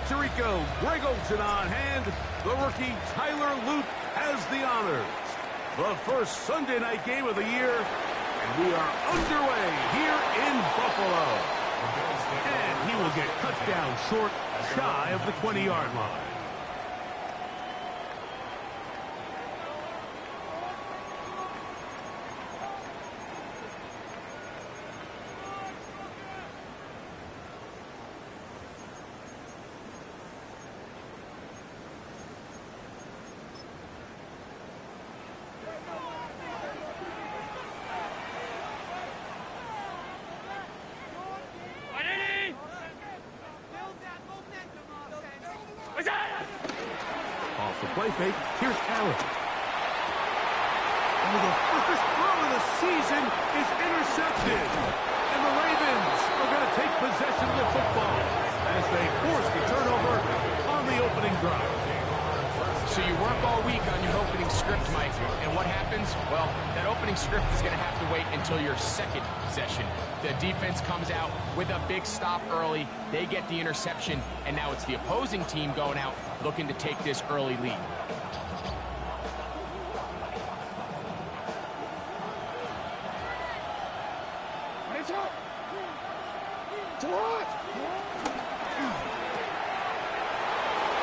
Puerto Rico, Greg Olsen on hand. The rookie Tyler Luth has the honors. The first Sunday night game of the year, and we are underway here in Buffalo. And he will get cut down short, shy of the 20-yard line. Off the play fake, here's Allen. And the first throw of the season is intercepted. And the Ravens are going to take possession of the football as they force the turnover on the opening drive. So you work all week on your opening script, Mike, and what happens? Well, that opening script is going to have to wait until your second possession. The defense comes out with a big stop early, they get the interception, and now it's the opposing team going out looking to take this early lead.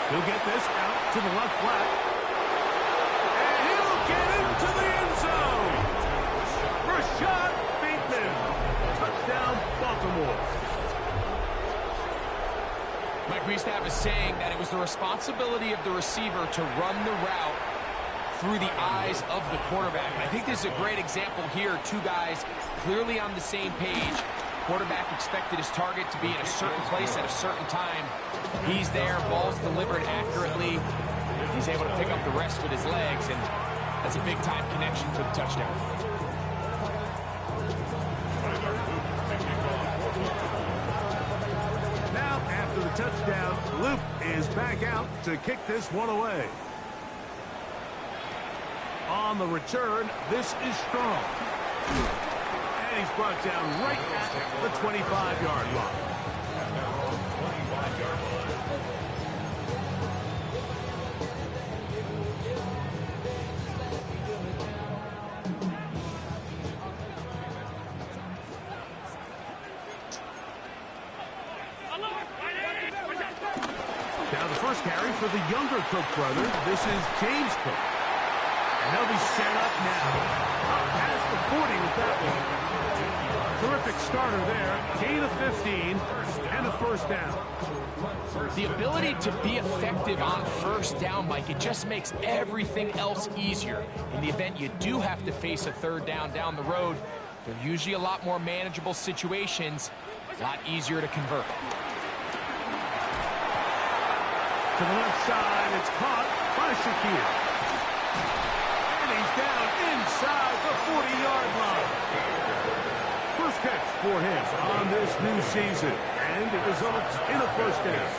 He'll get this out to the left flat. And he'll get into the end zone. Rashad Bateman. Touchdown, Baltimore. Mike, we used to have a saying that it was the responsibility of the receiver to run the route through the eyes of the quarterback. And I think this is a great example here. Two guys clearly on the same page. Quarterback expected his target to be in a certain place at a certain time. He's there, ball's delivered accurately. He's able to pick up the rest with his legs, and that's a big-time connection for the touchdown. Now, after the touchdown, Luke is back out to kick this one away. On the return, this is Strong. And he's brought down right at the 25-yard line. Now the first carry for the younger Cook brother. This is James Cook. And they'll be set up now. Up past the 40 with that one. Terrific starter there. Gain of 15 and a first down. The ability to be effective on first down, Mike, it just makes everything else easier. In the event you do have to face a third down the road, they're usually a lot more manageable situations, a lot easier to convert. To the left side, it's caught by Shakir. And he's down inside the 40-yard line. First catch for him on this new season, and it results in a first down.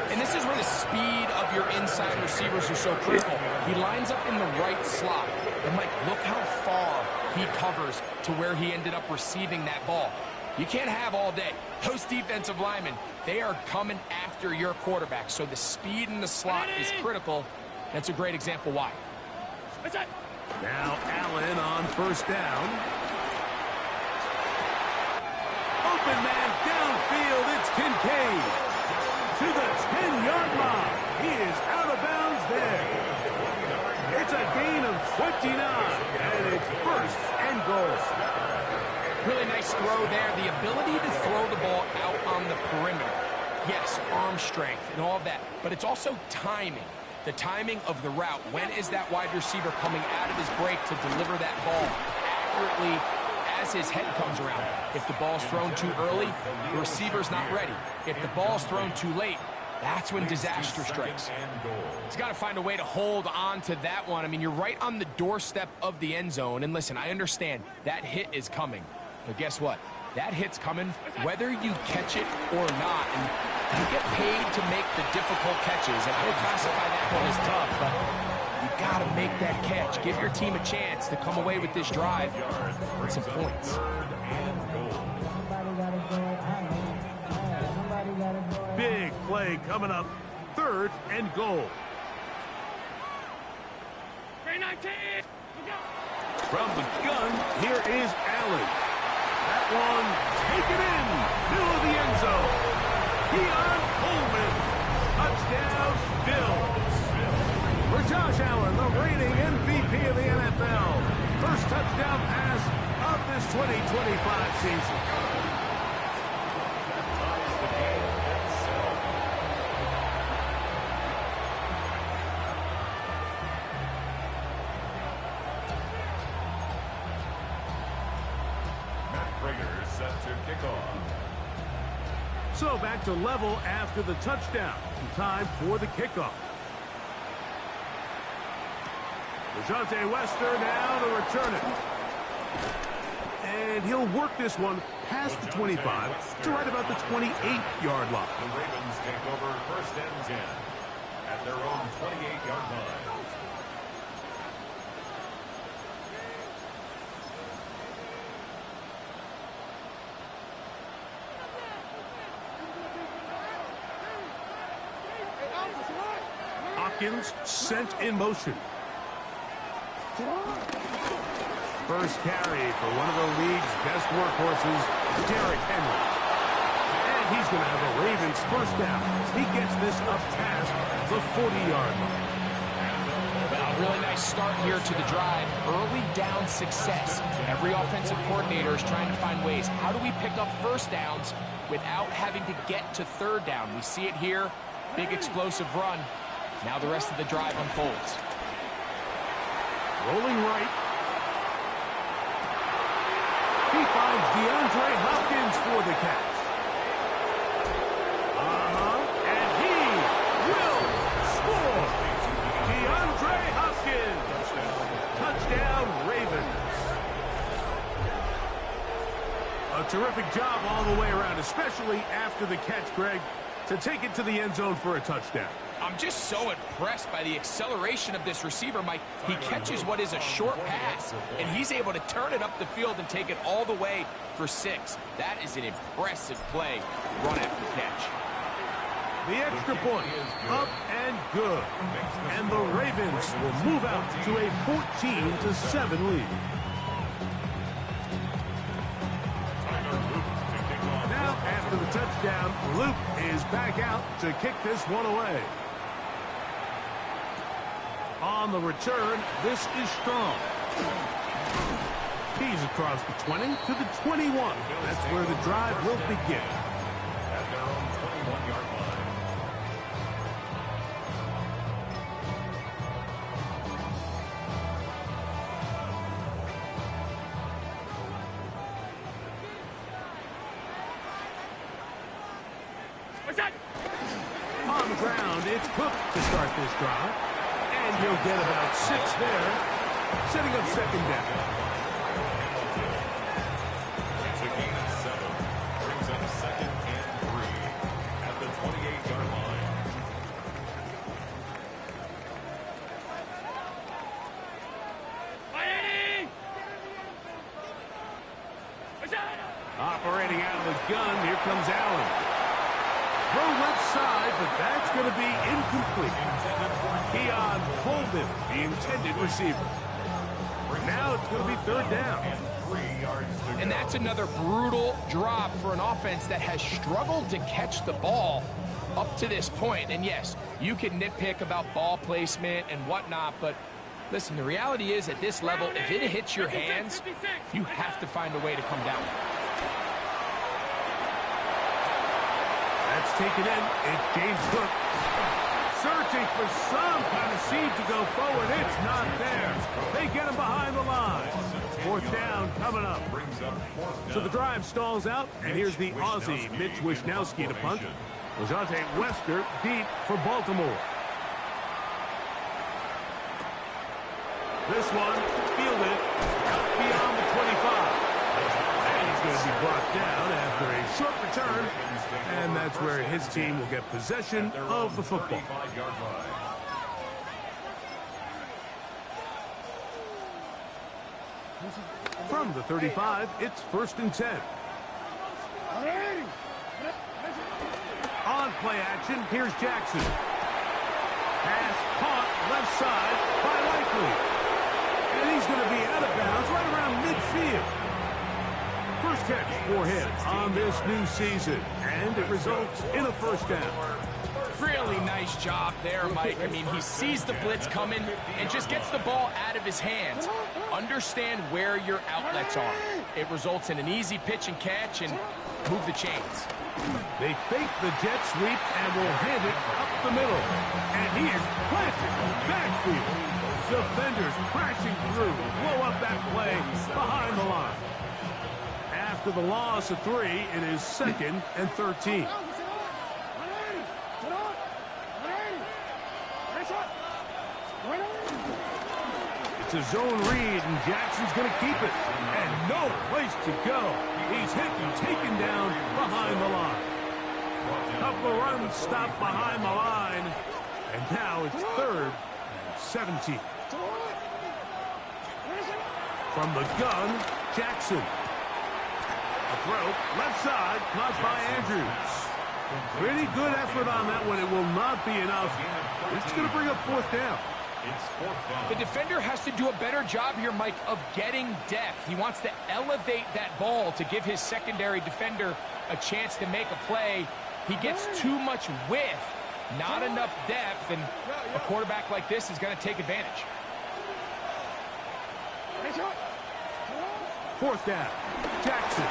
And this is where the speed of your inside receivers are so critical. He lines up in the right slot. And, Mike, look how far he covers to where he ended up receiving that ball. You can't have all day. Those defensive linemen, they are coming after your quarterback. So the speed in the slot is critical. That's a great example why. Now Allen on first down. Open man downfield, it's Kincaid. To the 10-yard line. He is out of bounds there. It's a gain of 29, and it's first and goal. Really nice throw there. The ability to throw the ball out on the perimeter. Yes, arm strength and all of that, but it's also timing. The timing of the route. When is that wide receiver coming out of his break to deliver that ball accurately as his head comes around? If the ball's thrown too early, the receiver's not ready. If the ball's thrown too late, that's when disaster strikes. He's got to find a way to hold on to that one. I mean, you're right on the doorstep of the end zone. And listen, I understand that hit is coming. But guess what? That hit's coming whether you catch it or not. And you get paid to make the difficult catches. And I would classify that one as tough, but you got to make that catch. Give your team a chance to come away with this drive with some points. Big play play coming up. 3rd and goal. From the gun, here is Allen. That one taken in, middle of the end zone. Keon Coleman, touchdown Bills. For Josh Allen, the reigning MVP of the NFL. First touchdown pass of this 2025 season. So back to level after the touchdown. Time for the kickoff. DeJounte Wester now to return it. And he'll work this one past the 25 to right about the 28-yard line. The Ravens take over 1st and 10 at their own 28-yard line. Hopkins sent in motion. First carry for one of the league's best workhorses, Derrick Henry. And he's going to have a Ravens first down as he gets this up past the 40-yard line. Well, a really nice start here to the drive. Early down success. Every offensive coordinator is trying to find ways. How do we pick up first downs without having to get to 3rd down? We see it here. Big explosive run. Now the rest of the drive unfolds. Rolling right. He finds DeAndre Hopkins for the catch. And he will score. DeAndre Hopkins. Touchdown, Ravens. A terrific job all the way around, especially after the catch, Greg, to take it to the end zone for a touchdown. I'm just so impressed by the acceleration of this receiver, Mike. He catches what is a short pass, and he's able to turn it up the field and take it all the way for 6. That is an impressive play, run after catch. The extra point, up and good. And the Ravens will move out to a 14-7 lead. Now, after the touchdown, Luke is back out to kick this one away. On the return, this is Strong. He's across the 20 to the 21. That's where the drive will begin. At their own 21-yard line. On the ground, it's Cook to start this drive. And he'll get about 6 there, setting up 2nd down. It's a gain of 7. Brings up 2nd and 3 at the 28-yard line. Operating out of the gun, here comes Allen. Throw left side, but that's going to be incomplete. Keon Coleman, the intended receiver. Now it's going to be 3rd down. And that's another brutal drop for an offense that has struggled to catch the ball up to this point. And yes, you can nitpick about ball placement and whatnot, but listen, the reality is at this level, if it hits your hands, you have to find a way to come down. That's taken in. It's James Cook. Searching for some kind of seed to go forward. It's not there. They get him behind the line. 4th down coming up. So the drive stalls out, and here's the Aussie, Mitch Wishnowsky, to punt. DeJounte Wester deep for Baltimore. This one fielded out beyond the 25. And he's going to be brought down after a short return. And that's where his team will get possession of the football. From the 35, it's 1st and 10. On play action. Here's Jackson. Pass caught left side by Likely. And he's going to be out of bounds right around midfield. First catch for him on this new season. And it results in a first down. Really nice job there, Mike. I mean, he sees the blitz coming and just gets the ball out of his hands. Understand where your outlets are. It results in an easy pitch and catch and move the chains. They fake the jet sweep and will hand it up the middle. And he is planted backfield. Defenders crashing through. Blow up that play behind the line. After the loss of 3, it is 2nd and 13. It's a zone read, and Jackson's going to keep it. And no place to go. He's hit and taken down behind the line. Couple of runs stopped behind the line. And now it's 3rd and 17. From the gun, Jackson. A throw, left side, caught by Andrews. Pretty good effort on that one. It will not be enough. It's going to bring up 4th down. The defender has to do a better job here, Mike, of getting depth. He wants to elevate that ball to give his secondary defender a chance to make a play. He gets too much width, not enough depth, and a quarterback like this is going to take advantage. 4th down, Jackson.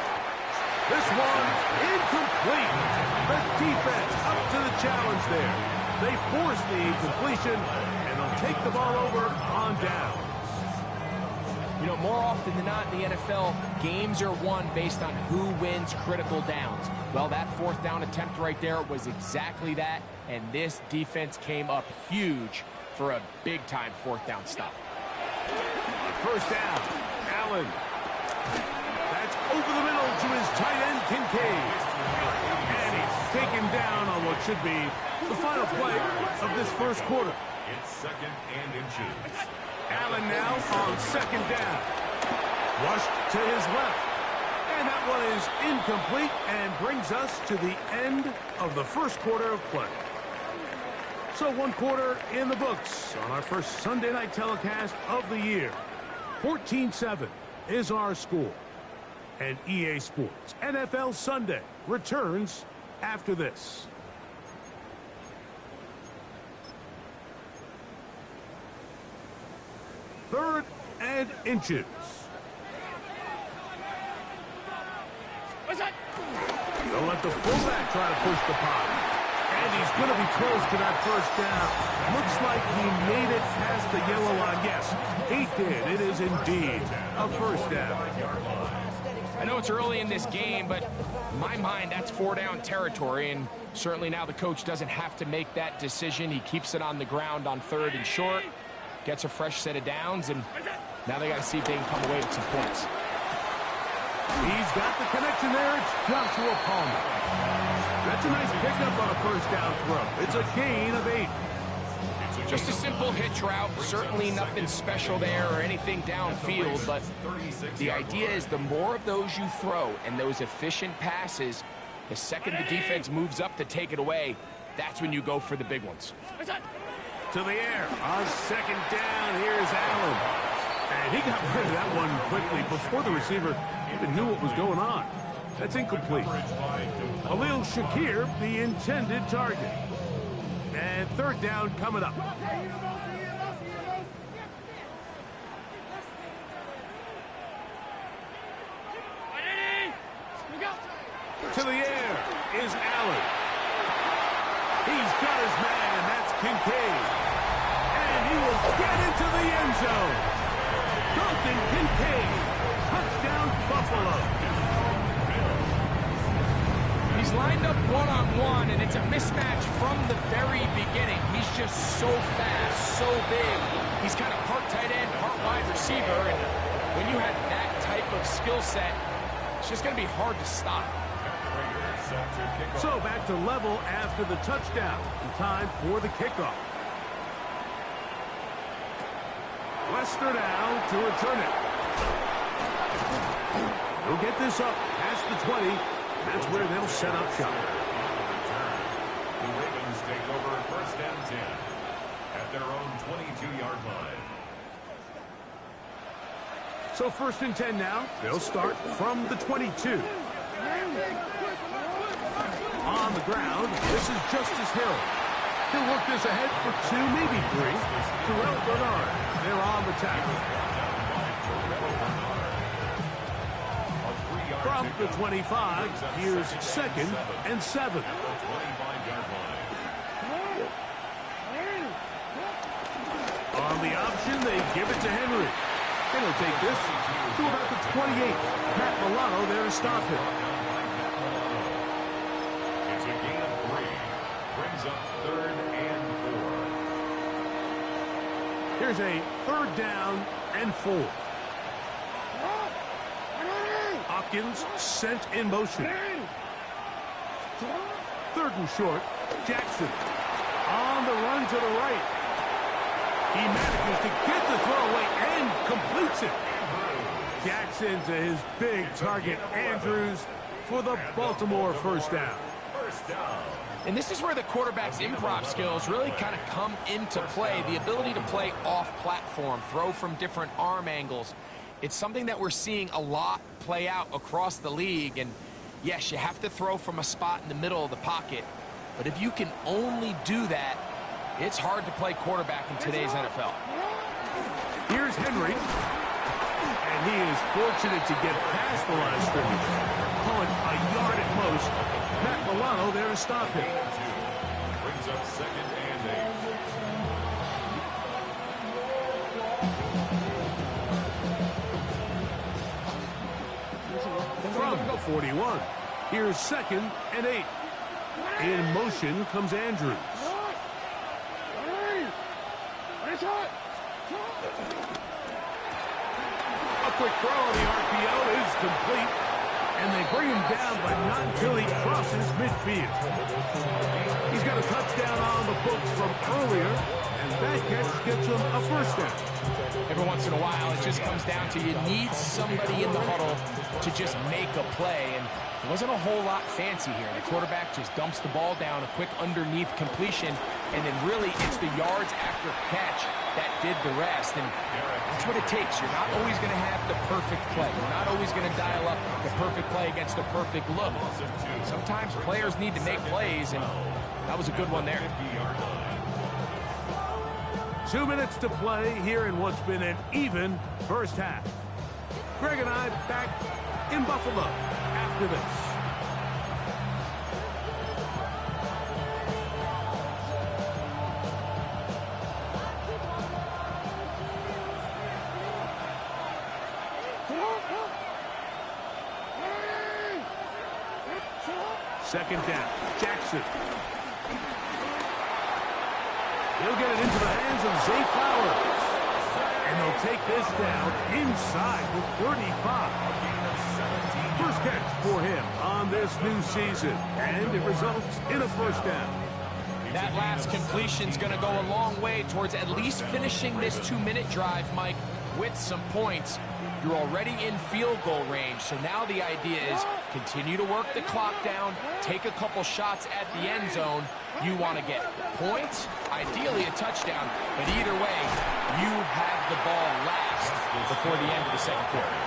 This one incomplete. The defense up to the challenge there. They force the incompletion, and they'll take the ball over on downs. You know, more often than not in the NFL, games are won based on who wins critical downs. Well, that 4th down attempt right there was exactly that, and this defense came up huge for a big-time 4th down stop. First down, Allen. That's over the middle to his tight end, Kincaid. And he's taken down on what should be the final play of this first quarter. It's 2nd and inches. Allen now on 2nd down. Rushed to his left. And that one is incomplete and brings us to the end of the first quarter of play. So 1 quarter in the books on our first Sunday night telecast of the year. 14-7 is our score. And EA Sports NFL Sunday returns after this. Third and inches. They'll let the fullback try to push the pot. And he's going to be close to that first down. Looks like he made it past the yellow line. Yes, he did. It is indeed a first down. I know it's early in this game, but in my mind, that's 4-down territory, and certainly now the coach doesn't have to make that decision. He keeps it on the ground on 3rd and short, gets a fresh set of downs, and now they got to see if they can come away with some points. He's got the connection there. It's Joshua Palmer. That's a nice pickup on a first down throw. It's a gain of 8. Just a simple hitch route. Certainly nothing special there or anything downfield, but the idea is the more of those you throw and those efficient passes, the second the defense moves up to take it away, that's when you go for the big ones. To the air on 2nd down. Here's Allen. And he got rid of that one quickly before the receiver even knew what was going on. That's incomplete. Khalil Shakir, the intended target. And 3rd down coming up. To the air is Allen. He's got his man, that's Kincaid. And he will get into the end zone. Dalton Kincaid, touchdown Buffalo. He's lined up one-on-one, and it's a mismatch from the very beginning. He's just so fast, so big. He's kind of part tight end, part wide receiver, and when you have that type of skill set, it's just going to be hard to stop. So back to level after the touchdown. Time for the kickoff. Lester now to return it. He'll get this up past the 20. That's where they'll set up shop. The Ravens take over first and 10 at their own 22-yard line. So first and 10 now. They'll start from the 22. On the ground, this is Justice Hill. He'll work this ahead for 2, maybe 3. Terrell Bernard, they're on the tackle. From the 25, here's second and 7. On the option, they give it to Henry. And he'll take this to about the 28. Matt Milano there to stop him. It's a gain of 3. Brings up third and 4. Here's a third down and 4. Hopkins sent in motion. Third and short. Jackson on the run to the right. He manages to get the throw away and completes it. Jackson to his big target, Andrews, for the Baltimore first down. And this is where the quarterback's improv skills really kind of come into play. The ability to play off-platform, throw from different arm angles. It's something that we're seeing a lot play out across the league. And yes, you have to throw from a spot in the middle of the pocket. But if you can only do that, it's hard to play quarterback in today's NFL. Here's Henry. And he is fortunate to get past the line of scrimmage. Call it a yard at most. Matt Milano there to stop him. Brings up second and 8. From the 41, here's second and 8. In motion comes Andrews. A quick throw on the RPO is complete. And they bring him down, but not until he crosses midfield. He's got a touchdown on the books from earlier, and that catch gets him a first down. Every once in a while, it just comes down to you need somebody in the huddle to just make a play. And there wasn't a whole lot fancy here. The quarterback just dumps the ball down, a quick underneath completion, and then really it's the yards after catch that did the rest. And that's what it takes. You're not always going to have the perfect play. You're not always going to dial up the perfect play against the perfect look. Sometimes players need to make plays, and that was a good one there. 2 minutes to play here in what's been an even first half. Greg and I back in Buffalo after this. Second down, Jackson. He'll get it into the hands of Zay Flowers. And they'll take this down inside the 35. First catch for him on this new season. And it results in a first down. That last completion's going to go a long way towards at least finishing this 2-minute drive, Mike, with some points. You're already in field goal range, so now the idea is continue to work the clock down, take a couple shots at the end zone. You want to get points, ideally a touchdown, but either way, you have the ball last before the end of the second quarter.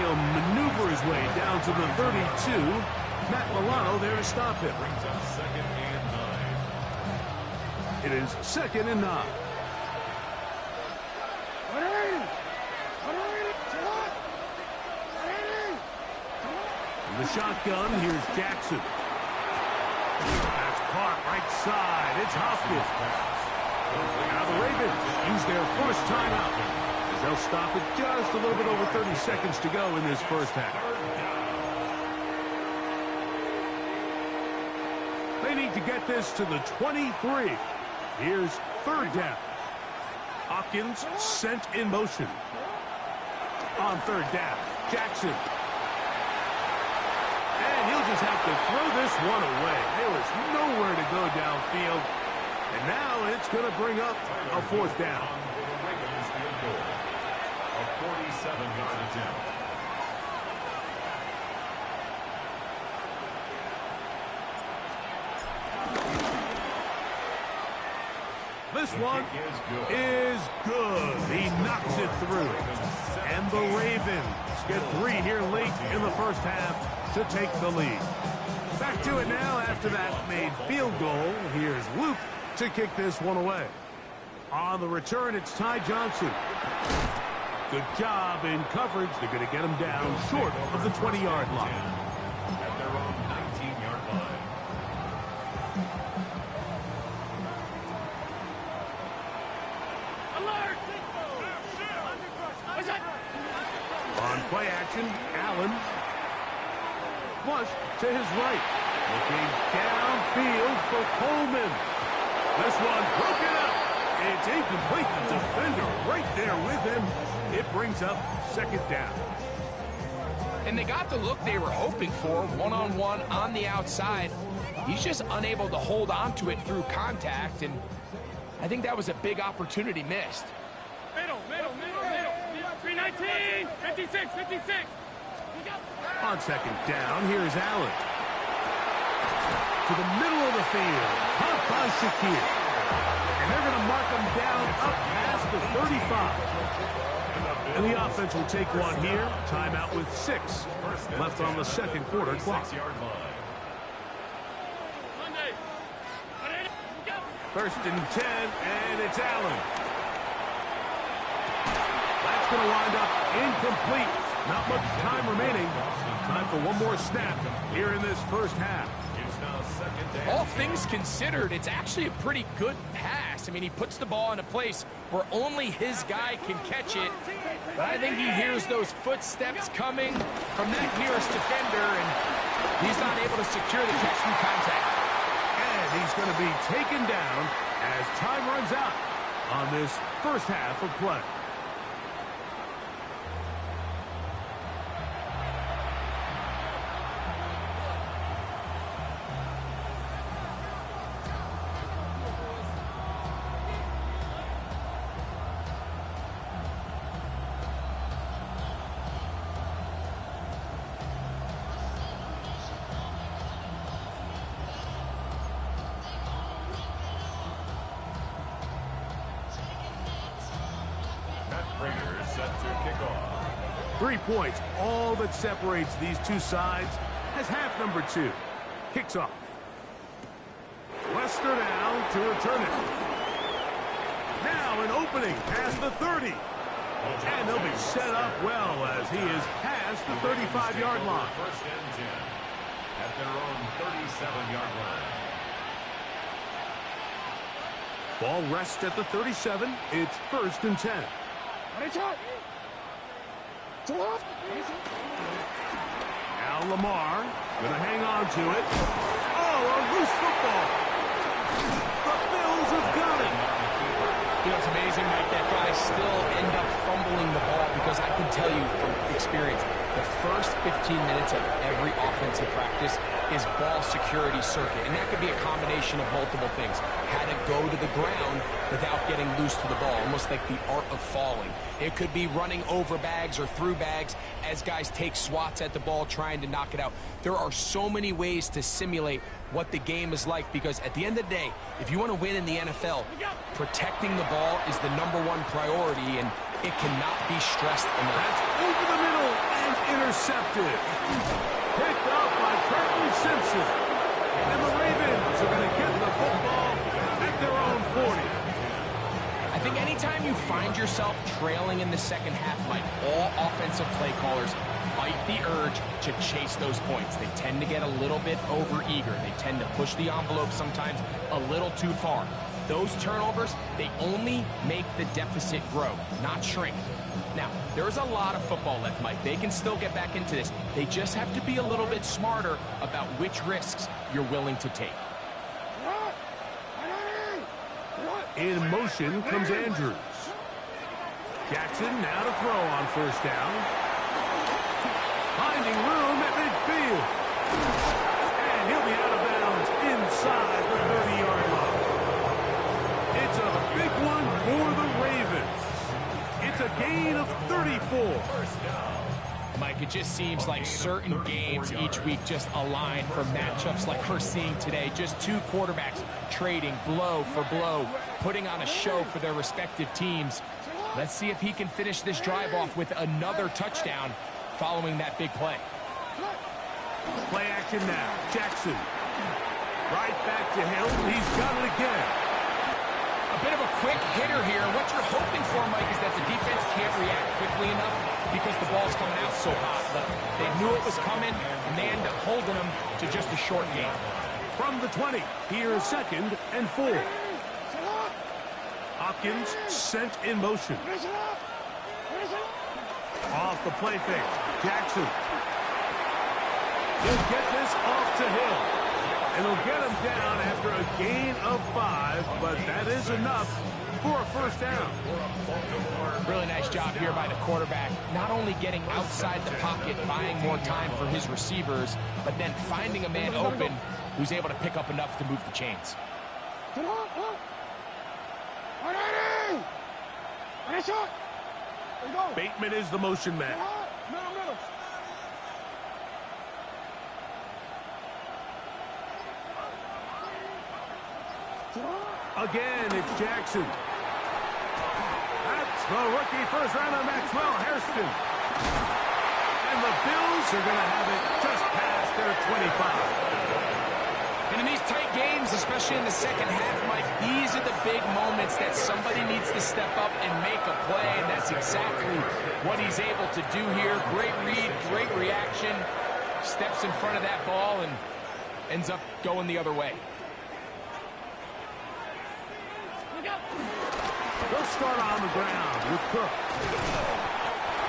He'll maneuver his way down to the 32. Matt Milano there to stop him. Brings up second and 9. It is second and 9. The shotgun, here's Jackson. That's caught right side. It's Hopkins. Now the Ravens use their first timeout as they'll stop it just a little bit over 30 seconds to go in this first half. They need to get this to the 23. Here's third down. Hopkins sent in motion. On third down, Jackson. And he'll just have to throw this one away. There was nowhere to go downfield. And now it's going to bring up a fourth down. Ravens field goal. A 47-yard attempt. This one is good. He knocks it through. And the Ravens get 3 here late in the first half to take the lead. Back to it now after that made field goal. Here's Luke to kick this one away. On the return, it's Ty Johnson. Good job in coverage. They're going to get him down short of the 20-yard line. At their own 19-yard line. Alert! On play action, Allen. Flush to his right. Looking downfield for Coleman. This one broken up. It's incomplete. The defender right there with him. It brings up second down. And they got the look they were hoping for, one-on-one on the outside. He's just unable to hold on to it through contact, and I think that was a big opportunity missed. Middle. 319, 56. On second down, here's Allen. To the middle of the field. Caught by Shakir. And they're going to mark him down up past the 35. And the offense will take one here. Timeout with 6 left on the second quarter clock. 6-yard line. First and 10, and it's Allen. That's going to wind up incomplete. Not much time remaining. Time for one more snap here in this first half. It's now second down. All things considered, it's actually a pretty good pass. I mean, he puts the ball in a place where only his guy can catch it. But I think he hears those footsteps coming from that nearest defender, and he's not able to secure the catch through contact. And he's going to be taken down as time runs out on this first half of play. Raiders set to kick off. 3 points, all that separates these two sides as half number 2 kicks off. Lester now to return it. Now an opening past the 30. And they'll be set up well as he is past the 35-yard line. First and 10 at their own 37-yard line. Ball rests at the 37. It's first and 10. Now Lamar going to hang on to it. Oh, a loose football. The Bills have got it. You know, it's amazing, Mike, that guys still end up fumbling the ball, because I can tell you from experience, the first 15 minutes of every offensive practice is ball security circuit. And that could be a combination of multiple things. How to go to the ground without getting loose to the ball, almost like the art of falling. It could be running over bags or through bags as guys take swats at the ball trying to knock it out. There are so many ways to simulate what the game is like, because at the end of the day, if you want to win in the NFL, protecting the ball is the #1 priority, and it cannot be stressed enough. That's over the middle and intercepted. Picked up by Curtin Simpson. And the Ravens are going to get the football at their own 40. I think anytime you find yourself trailing in the second half, Mike, all offensive play callers fight the urge to chase those points. They tend to get a little bit overeager. They tend to push the envelope sometimes a little too far. Those turnovers, they only make the deficit grow, not shrink. Now, there's a lot of football left, Mike. They can still get back into this. They just have to be a little bit smarter about which risks you're willing to take. In motion comes Andrews. Jackson now to throw on first down. Finding room at midfield. And he'll be out of bounds inside the 30-yard line. It's a big one for the Ravens. It's a gain of 34. Mike, it just seems like certain games each week just align for matchups like we're seeing today. Just two quarterbacks trading blow for blow, putting on a show for their respective teams. Let's see if he can finish this drive off with another touchdown following that big play. Play action now. Jackson. Right back to Hill. He's got it again. A bit of a quick hitter here. What you're hoping for, Mike, is that the defense can't react quickly enough because the ball's coming out so hot. But they knew it was coming, and they end up holding them to just a short game. From the 20, here's 2nd and 4. Hopkins sent in motion. Off the play fake. Jackson. He'll get this off to Hill. And he'll get him down after a gain of 5, but that is enough for a first down. Really nice job here by the quarterback. Not only getting outside the pocket, buying more time for his receivers, but then finding a man open who's able to pick up enough to move the chains. Bateman is the motion man. Again, it's Jackson. That's the rookie first rounder, Maxwell Hairston. And the Bills are going to have it just past their 25. And in these tight games, especially in the second half, Mike, these are the big moments that somebody needs to step up and make a play, and that's exactly what he's able to do here. Great read, great reaction, steps in front of that ball and ends up going the other way. They'll start on the ground with Cook.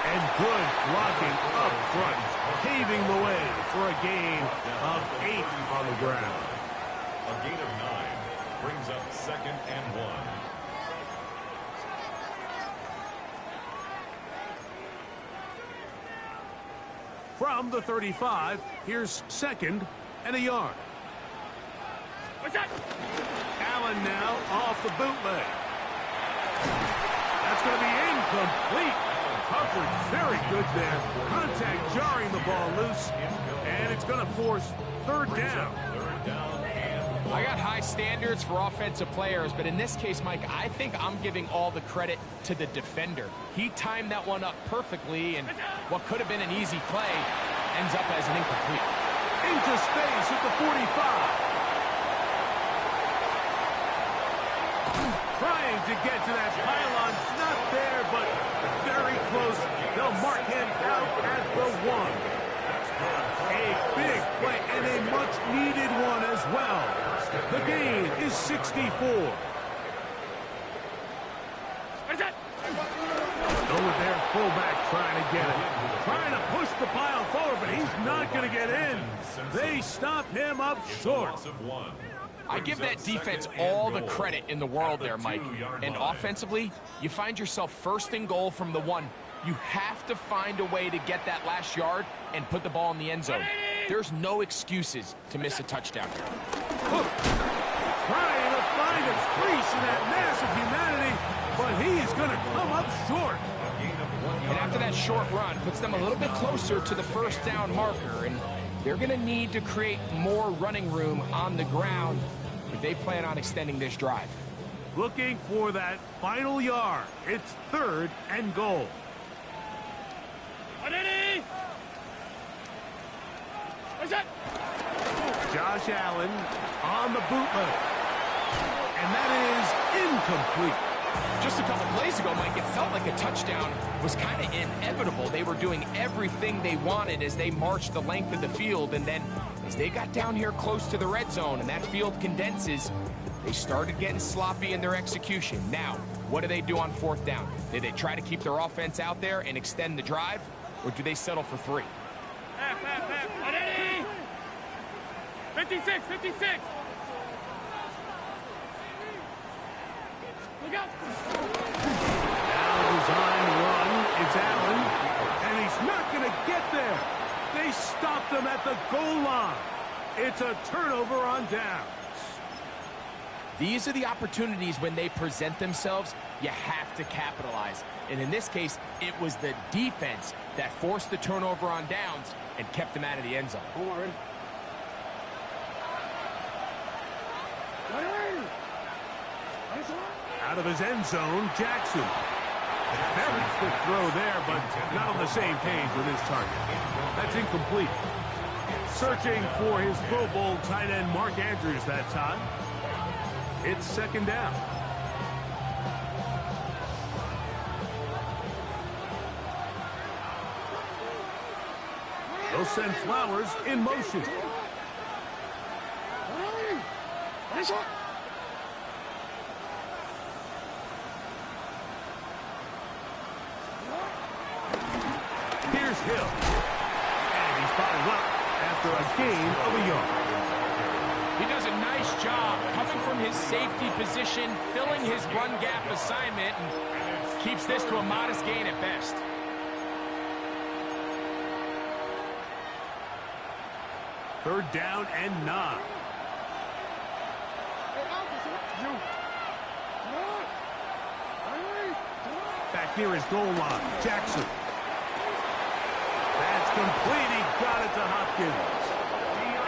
And good blocking up front, paving the way for a gain of 8 on the ground. A gain of 9 brings up 2nd and 1. From the 35, here's 2nd and a yard. What's that? Allen now off the bootleg. That's going to be incomplete. Coverage very good there. Contact jarring the ball loose. And it's going to force 3rd down. I got high standards for offensive players, but in this case, Mike, I think I'm giving all the credit to the defender. He timed that one up perfectly, and what could have been an easy play ends up as an incomplete. Into space at the 45. Trying to get to that pylon. It's not there, but very close. They'll mark him out at the 1. A big play and a much-needed one as well. The gain is 64. What is that? Over there, fullback trying to get it. Trying to push the pile forward, but he's not going to get in. They stop him up short. I give that defense all the credit in the world there, Mike. And offensively, you find yourself 1st and goal from the 1. You have to find a way to get that last yard and put the ball in the end zone. There's no excuses to miss a touchdown here. Hook. Trying to find a crease in that massive humanity, but he is going to come up short. And after that short run, puts them a little bit closer to the 1st down marker, and they're going to need to create more running room on the ground if they plan on extending this drive. Looking for that final yard. It's 3rd and goal. Josh Allen on the bootleg. And that is incomplete. Just a couple plays ago, Mike, it felt like a touchdown was kind of inevitable. They were doing everything they wanted as they marched the length of the field, and then as they got down here close to the red zone and that field condenses, they started getting sloppy in their execution. Now, what do they do on 4th down? Do they try to keep their offense out there and extend the drive, or do they settle for 3? 56, 56. Look out. Now design run. It's Allen. And he's not going to get there. They stopped him at the goal line. It's a turnover on downs. These are the opportunities when they present themselves, you have to capitalize. And in this case, it was the defense that forced the turnover on downs and kept them out of the end zone. Out of his end zone, Jackson. Very quick throw there, but not on the same page with his target. That's incomplete. Searching for his Pro Bowl tight end Mark Andrews that time. It's second down. They'll send Flowers in motion. Here's Hill. And he's followed up after a gain of a yard. He does a nice job coming from his safety position, filling his run gap assignment, and keeps this to a modest gain at best. Third down and 9. Back near his goal line, Jackson. That's complete. He got it to Hopkins.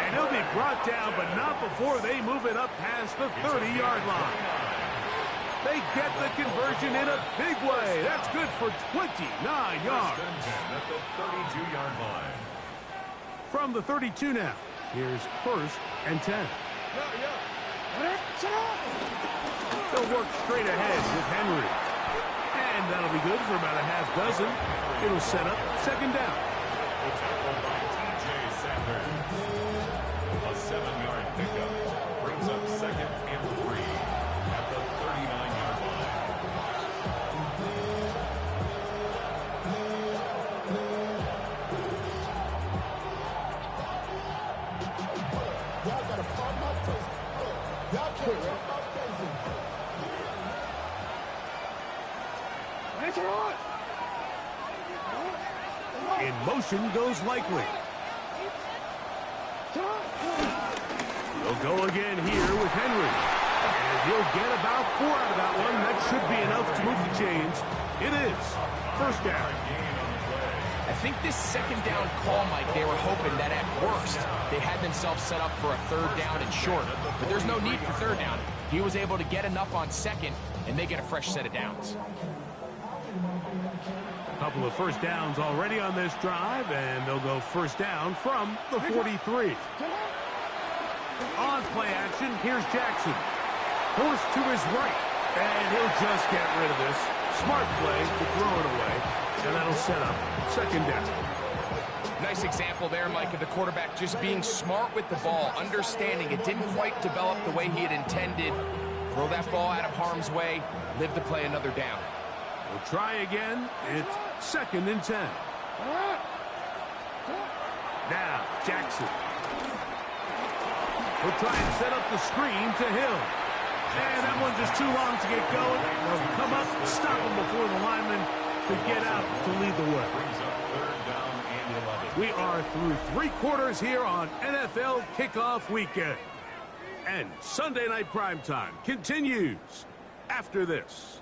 And he'll be brought down, but not before they move it up past the 30-yard line. They get the conversion in a big way. That's good for 29 yards. At the 32-yard line. From the 32 now, here's first and 10. They'll work straight ahead with Henry. And that'll be good for about a half dozen. It'll set up second down. The tackle by T.J. Sanders. A 7-yard pickup brings up second and 3 at the 39-yard line. Y'all got to pop my face. Y'all can't talk about crazy. That's right. In motion goes Likely. They'll go again here with Henry. And he'll get about 4 out of that one. That should be enough to move the chains. It is first down. I think this second down call, Mike, they were hoping that at worst they had themselves set up for a third down and short. But there's no need for third down. He was able to get enough on second, and they get a fresh set of downs. A couple of first downs already on this drive, and they'll go first down from the 43. On play action, here's Jackson. Forced to his right, and he'll just get rid of this. Smart play to throw it away, and that'll set up second down. Nice example there, Mike, of the quarterback just being smart with the ball, understanding it didn't quite develop the way he had intended. Throw that ball out of harm's way, live to play another down. We'll try again. It's second and 10. Now, Jackson. He'll try and set up the screen to Hill. And that one just too long to get going. They'll come up, stop him before the lineman could get out to lead the way. Brings up third down and 11. We are through 3 quarters here on NFL Kickoff Weekend. And Sunday Night Primetime continues after this.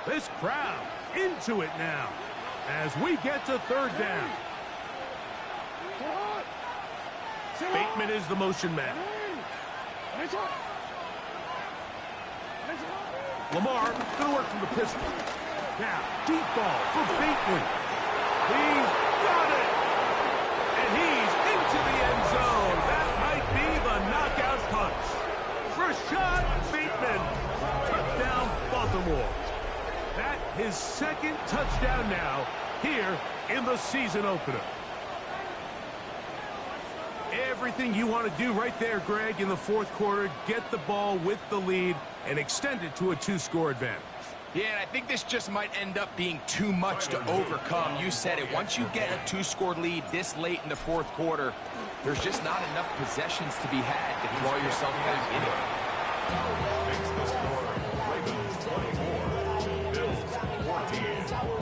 This crowd into it now as we get to third down. Bateman is the motion man. Lamar going to work from the pistol. Now, deep ball for Bateman. He's got it. And he's into the end zone. That might be the knockout punch. Rashad Bateman. Touchdown, Baltimore. That his second touchdown now here in the season opener. Everything you want to do right there, Greg, in the fourth quarter. Get the ball with the lead and extend it to a 2-score advantage. Yeah, and I think this just might end up being too much to overcome. You said it. Once you get a 2-score lead this late in the fourth quarter, there's just not enough possessions to be had to draw yourself back in it. Makes the score Ravens 24, Bills 14.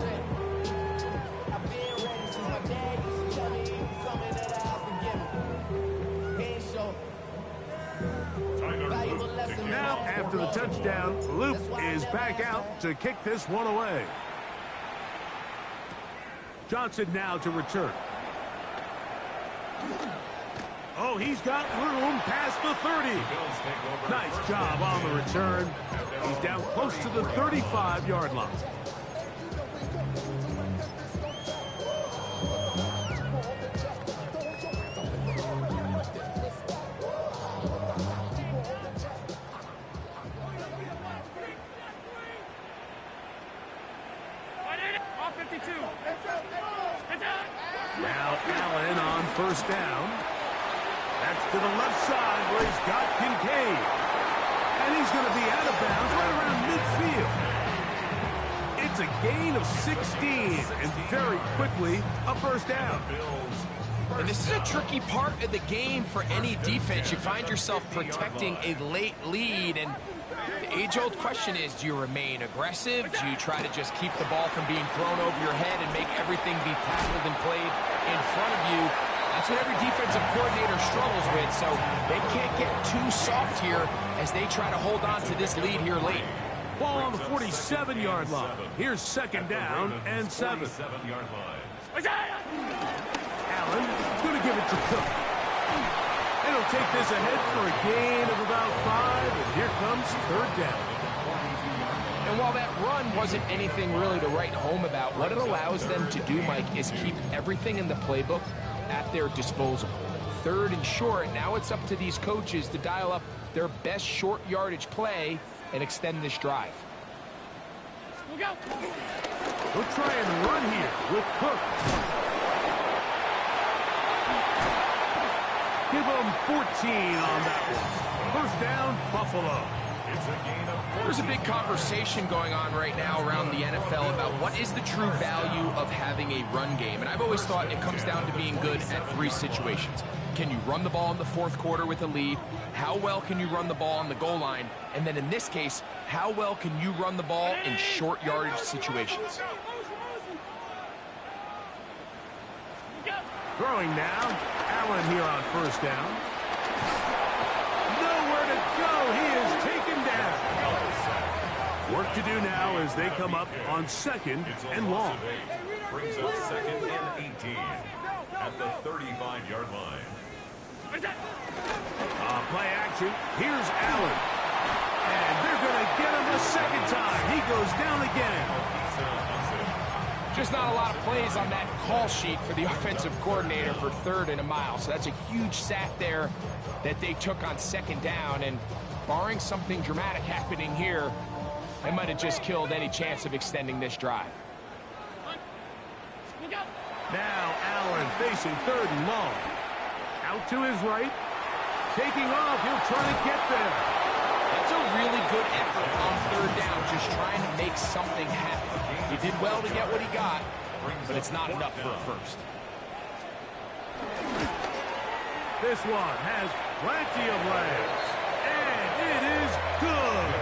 touchdown. Loop is back out to kick this one away. Johnson now to return. Oh, he's got room past the 30. Nice job on the return. He's down close to the 35-yard line. Now Allen on first down. That's to the left side where he's got Kincaid. And he's going to be out of bounds right around midfield. It's a gain of 16, and very quickly, a first down. And this is a tricky part of the game for any defense. You find yourself protecting a late lead, and the age-old question is, do you remain aggressive? Do you try to just keep the ball from being thrown over your head and make everything be tackled and played in front of you? That's what every defensive coordinator struggles with, so they can't get too soft here as they try to hold on to this lead here late. Ball on the 47-yard line. Here's second down and 7. Allen going to give it to Cook. And he'll take this ahead for a gain of about 5, and here comes third down. And while that run wasn't anything really to write home about, what it allows them to do, Mike, is keep everything in the playbook at their disposal. Third and short, now it's up to these coaches to dial up their best short yardage play and extend this drive. We'll try and run here with Cook. Give them 14 on that one. First down, Buffalo. There's a big conversation going on right now around the NFL about what is the true value of having a run game. And I've always thought it comes down to being good at 3 situations. Can you run the ball in the fourth quarter with a lead? How well can you run the ball on the goal line? And then in this case, how well can you run the ball in short yardage situations? Throwing now. Allen here on first down. Nowhere to go. He is taken down. Work to do now as they come up on second and long. Brings up second and 18 at the 35-yard line. Play action. Here's Allen. And they're going to get him a second time. He goes down again. Just not a lot of plays on that call sheet for the offensive coordinator for 3rd and a mile. So that's a huge sack there that they took on second down. And barring something dramatic happening here, they might have just killed any chance of extending this drive. Now Allen facing 3rd and long. Out to his right. Taking off. He'll try to get there. That's a really good effort on 3rd down, just trying to make something happen. He did well to get what he got, but it's not enough for a first. This one has plenty of legs. And it is good.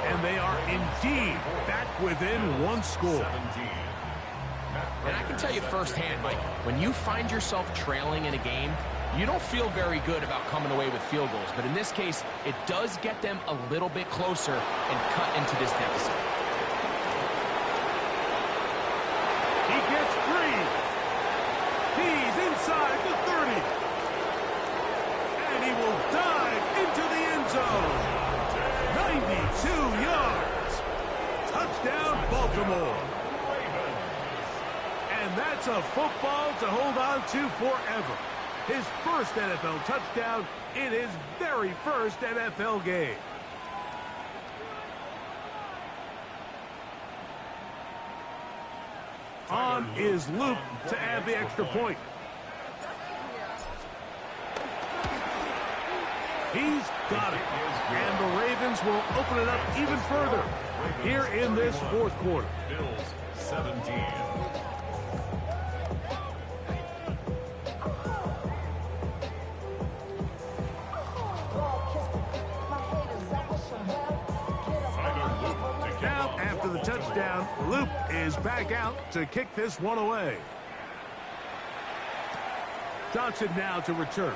And they are indeed back within 1 score. And I can tell you firsthand, Mike, when you find yourself trailing in a game, you don't feel very good about coming away with field goals. But in this case, it does get them a little bit closer and cut into this deficit. He gets free. He's inside the 30. And he will dive into the end zone. 92 yards. Touchdown, Baltimore. And that's a football to hold on to forever. His first NFL touchdown in his very first NFL game. On is Luke to add the extra point. He's got it. And the Ravens will open it up even further here in this 4th quarter. Bills 17. Now, after the touchdown, Luke is back out to kick this one away. Johnson now to return.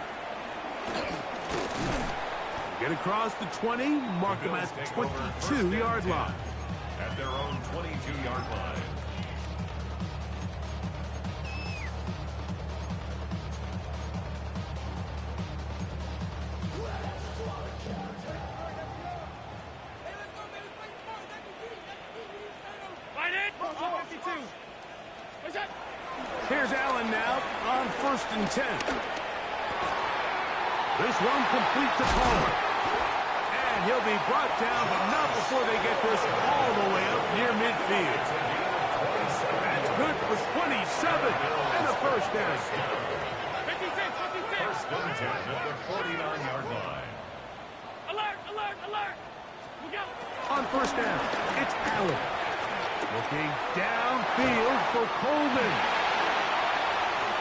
Get across the 20, mark them at the 22-yard line. At their own 22-yard line. Here's Allen now on 1st and 10. This one complete to Palmer. And he'll be brought down, but not before they get this all the way up near midfield. That's good for 27 and a first down. 1st and 10 at the 49-yard line. Alert, alert, alert. Look out. On 1st down, it's Allen. Looking downfield for Coleman.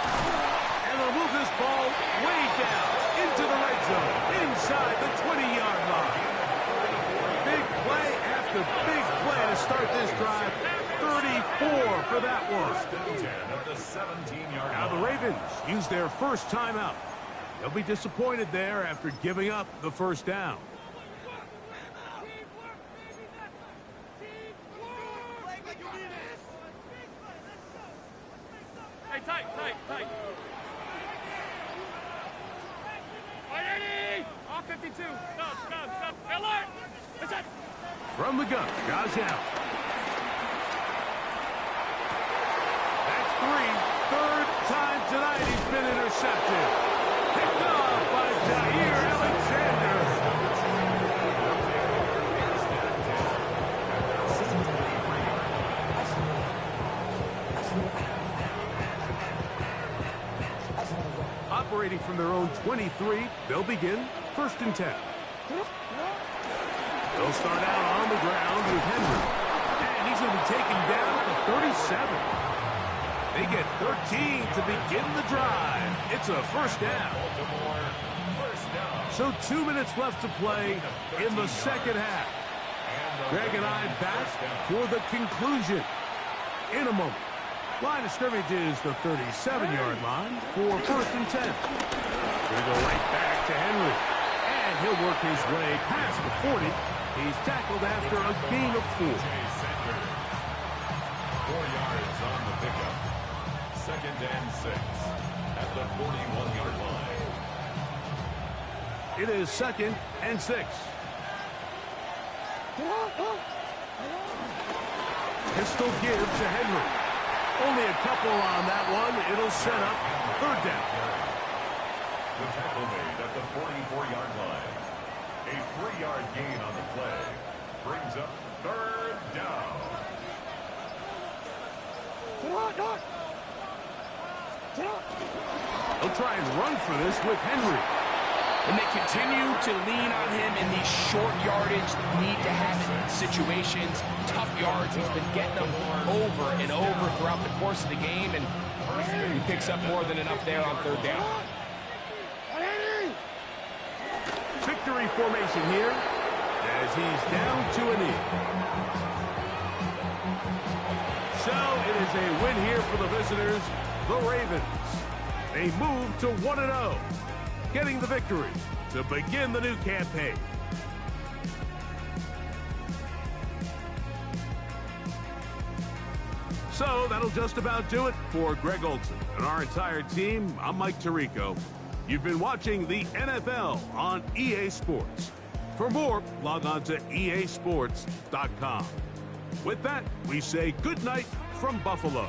And they'll move this ball way down into the red zone, inside the 20-yard line. Big play after big play to start this drive. 34 for that one. At the 17-yard Now the line. Ravens use their first timeout. They'll be disappointed there after giving up the first down. Hey, tight, tight, tight. 180. All 52. Stop, stop, stop. Alert. That's it. From the gun, Josh Allen. That's 3. Third time tonight he's been intercepted. Picked off by Jair Alexander. Operating from their own 23, they'll begin 1st and 10. They'll start out on the ground with Henry. And he's going to be taken down at the 37. They get 13 to begin the drive. It's a first down. So 2 minutes left to play in the second half. Greg and I back for the conclusion in a moment. Line of scrimmage is the 37-yard line for 1st and 10. Gonna go right back to Henry. And he'll work his way past the 40. He's tackled after a gain of 4. 4 yards on the pickup. 2nd and 6 at the 41-yard line. It is 2nd and 6. Pistol give to Henry. Only a couple on that one. It'll set up 3rd down. The tackle made at the 44-yard line. A 3-yard gain on the play. Brings up 3rd down. They'll try and run for this with Henry. And they continue to lean on him in these short yardage, need to have it situations, tough yards. He's been getting them over and over throughout the course of the game, and he picks up more than enough there on 3rd down. Victory formation here as he's down to a knee. So it is a win here for the visitors, the Ravens. They move to 1-0. Getting the victory to begin the new campaign. So that'll just about do it for Greg Olson and our entire team. I'm Mike Tirico. You've been watching the NFL on EA Sports. For more, log on to easports.com. With that, we say good night from Buffalo.